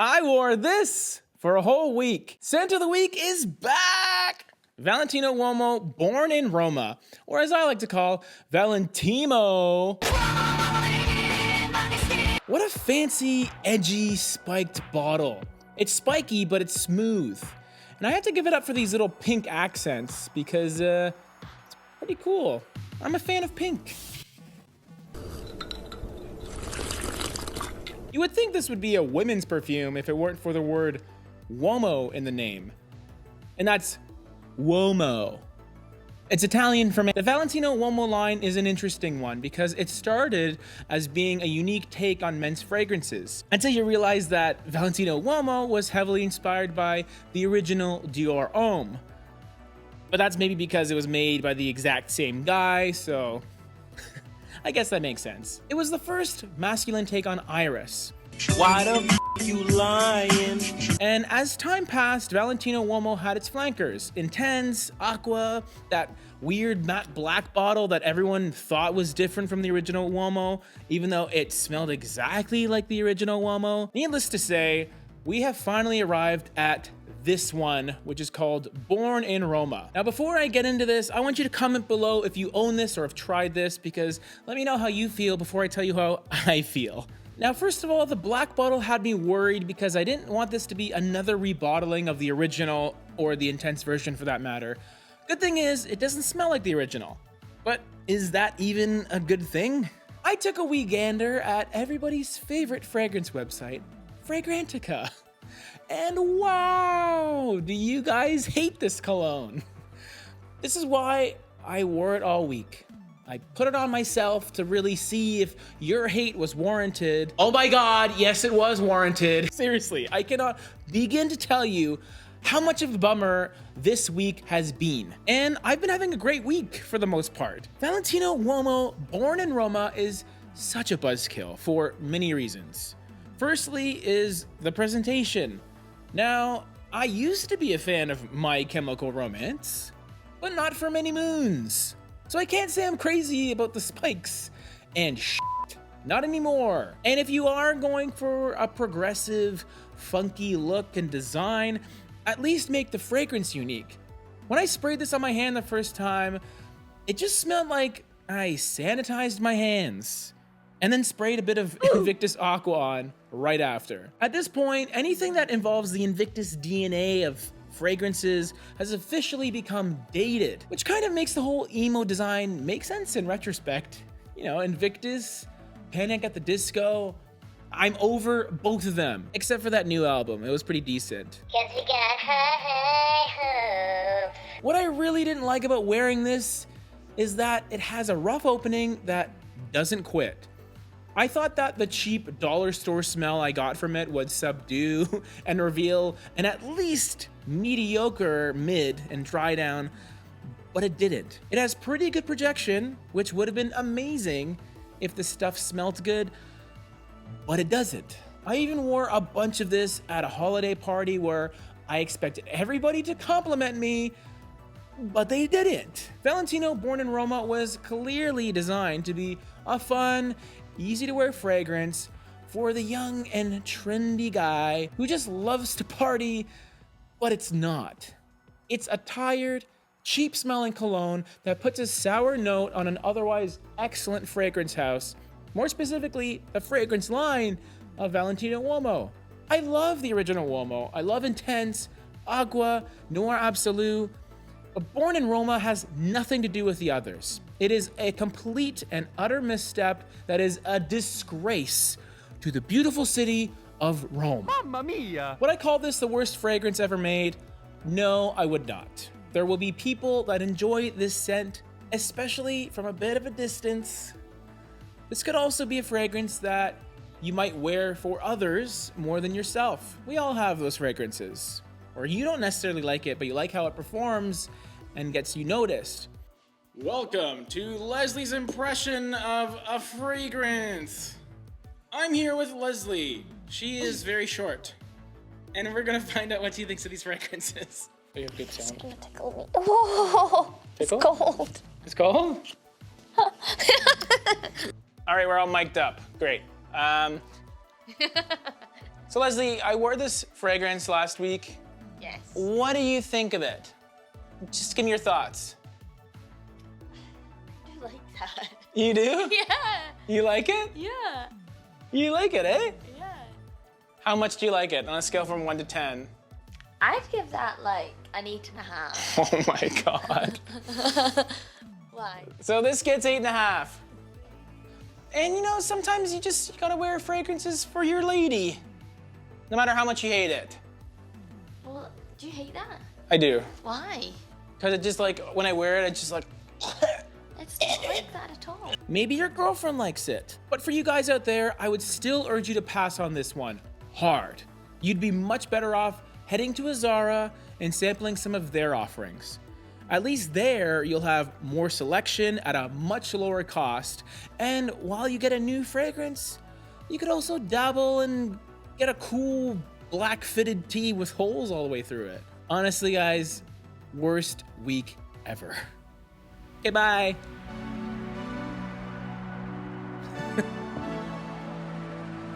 I wore this for a whole week. Scent of the week is back! Valentino Uomo Born in Roma, or as I like to call, Valentino. What a fancy, edgy, spiked bottle. It's spiky, but it's smooth. And I have to give it up for these little pink accents because it's pretty cool. I'm a fan of pink. You would think this would be a women's perfume if it weren't for the word uomo in the name. And that's uomo. It's Italian for men. The Valentino Uomo line is an interesting one because it started as being a unique take on men's fragrances until you realize that Valentino Uomo was heavily inspired by the original Dior Homme. But that's maybe because it was made by the exact same guy, so I guess that makes sense. It was the first masculine take on Iris. Why the f you lying? And as time passed, Valentino Uomo had its flankers. Intense, Aqua, that weird matte black bottle that everyone thought was different from the original Uomo, even though it smelled exactly like the original Uomo. Needless to say, we have finally arrived at this one, which is called Born in Roma. Now, before I get into this, I want you to comment below if you own this or have tried this, because let me know how you feel before I tell you how I feel. Now, first of all, the black bottle had me worried because I didn't want this to be another rebottling of the original, or the intense version for that matter. Good thing is, it doesn't smell like the original. But is that even a good thing? I took a wee gander at everybody's favorite fragrance website, Fragrantica. And wow, do you guys hate this cologne? This is why I wore it all week. I put it on myself to really see if your hate was warranted. Oh my God, yes, it was warranted. Seriously, I cannot begin to tell you how much of a bummer this week has been. And I've been having a great week for the most part. Valentino Uomo Born in Roma is such a buzzkill for many reasons. Firstly is the presentation. Now, I used to be a fan of My Chemical Romance, but not for many moons. So I can't say I'm crazy about the spikes and shit, not anymore. And if you are going for a progressive, funky look and design, at least make the fragrance unique. When I sprayed this on my hand the first time, it just smelled like I sanitized my hands and then sprayed a bit of Invictus Aqua on right after. At this point, anything that involves the Invictus DNA of fragrances has officially become dated, which kind of makes the whole emo design make sense in retrospect. You know, Invictus, Panic at the Disco, I'm over both of them, except for that new album. It was pretty decent. What I really didn't like about wearing this is that it has a rough opening that doesn't quit. I thought that the cheap dollar store smell I got from it would subdue and reveal an at least mediocre mid and dry down, but it didn't. It has pretty good projection, which would have been amazing if the stuff smelled good, but it doesn't. I even wore a bunch of this at a holiday party where I expected everybody to compliment me, but they didn't. Valentino Born in Roma was clearly designed to be a fun, easy to wear fragrance for the young and trendy guy who just loves to party, but it's not. It's a tired, cheap smelling cologne that puts a sour note on an otherwise excellent fragrance house, more specifically, the fragrance line of Valentino Uomo. I love the original Uomo. I love Intense, Aqua, Noir Absolu, but Born in Roma has nothing to do with the others. It is a complete and utter misstep that is a disgrace to the beautiful city of Rome. Mamma mia! Would I call this the worst fragrance ever made? No, I would not. There will be people that enjoy this scent, especially from a bit of a distance. This could also be a fragrance that you might wear for others more than yourself. We all have those fragrances. Or you don't necessarily like it, but you like how it performs and gets you noticed. Welcome to Leslie's impression of a fragrance. I'm here with Leslie. She is very short. And we're gonna find out what she thinks of these fragrances. You have good sound. It's gonna tickle me. Whoa! Tickle? It's cold. It's cold? All right, we're all mic'd up. Great. So Leslie, I wore this fragrance last week. Yes. What do you think of it? Just give me your thoughts. I do like that. You do? Yeah. You like it? Yeah. You like it, eh? Yeah. How much do you like it on a scale from 1 to 10? I'd give that like an 8.5. Oh my God. Why? So this gets 8.5. And you know, sometimes you gotta wear fragrances for your lady, no matter how much you hate it. Well, do you hate that? I do. Why? Cause it just like, when I wear it, it's just like, It's not like that at all. maybe your girlfriend likes it. But for you guys out there, I would still urge you to pass on this one hard. You'd be much better off heading to a Zara and sampling some of their offerings. At least there, you'll have more selection at a much lower cost. And while you get a new fragrance, you could also dabble and get a cool black fitted tee with holes all the way through it. Honestly, guys, worst week ever. Okay, bye.